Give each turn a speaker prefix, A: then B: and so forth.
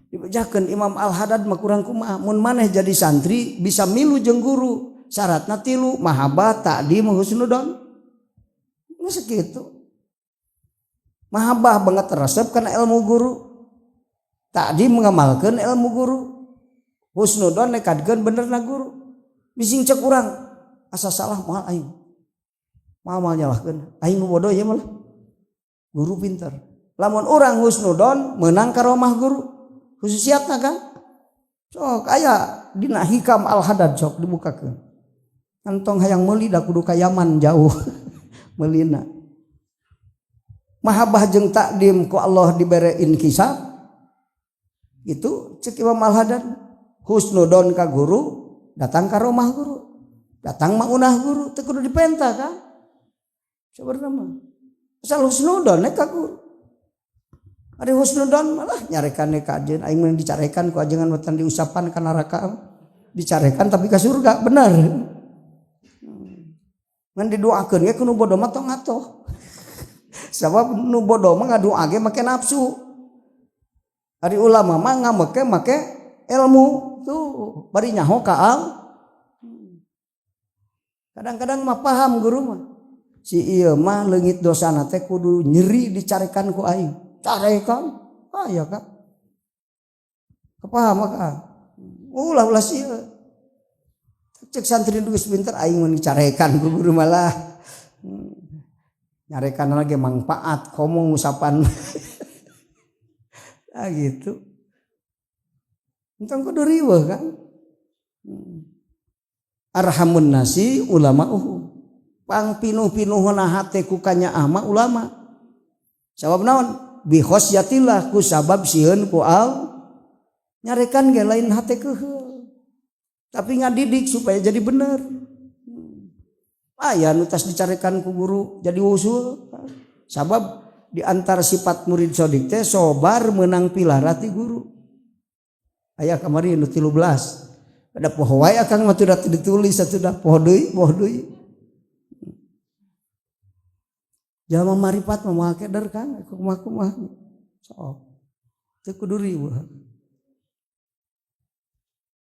A: Dibejakeun Imam Al-Haddad mah kurang kumaha mun maneh jadi santri bisa milu jeung guru syaratna 3 mahabbah ta'dim husnudon geus kitu mahabbah banget resep kana ilmu guru ta'dim ngamalkeun ilmu guru husnudon nekadkeun benerna guru bising cek urang asa salah moal aing moal nyalahkeun aing bodoh ya malah guru pinter lamun urang husnudon meunang ka romah guru khususiyatna kan sok aya dina hikam Al-Haddad sok dibukakeun antong hayang meuli da kudu ka Yaman jauh meulina mahabbah jeung takdim ku Allah dibere inkisab itu cek Imam Al-Haddad husnudon ka guru datang ka rumah guru datang maunah guru teu kudu dipenta kan sabarna mah asal husnudon ka guru ari husnudon malah nyarekan ka ajeun aing mah dicarekan ku ajengan wetan diusapan ka neraka dicarekan tapi ka surga bener ngan didoakeun ge ku nu bodoh mah tong atoh sabab nu bodoh mah ngadoa ge make nafsu ari ulama mah ngameke make ilmu tuh bari nyaho ka al kadang-kadang mah paham guru mah si ieu mah leungit dosana teh kudu nyeri dicarekan ku aing carekan aya kan kepaham ka ulah sieun cek santri geus pinter aing mun dicarekan ku guru malah nyarekan lagi manfaat komo usapan gitu entong kudu riweuh kan arhamun nasi ulama'uhu pang pinuh-pinuhna hate ku kanyaah mah ulama sabab naon bi khosyatillah ku sabab sieun ku al nyarekan ge lain hate keuheul tapi ngadidik supaya jadi bener aya nu tas dicarekan ku guru jadi usul sabab di antara sifat murid sodik teh sobar menang pilarati guru aya kamari nu 13 ada poho wae akang mah teu ditulis atuh poho deui jalma marifat mah moal keder kan kumaha sok teu kudu riweuh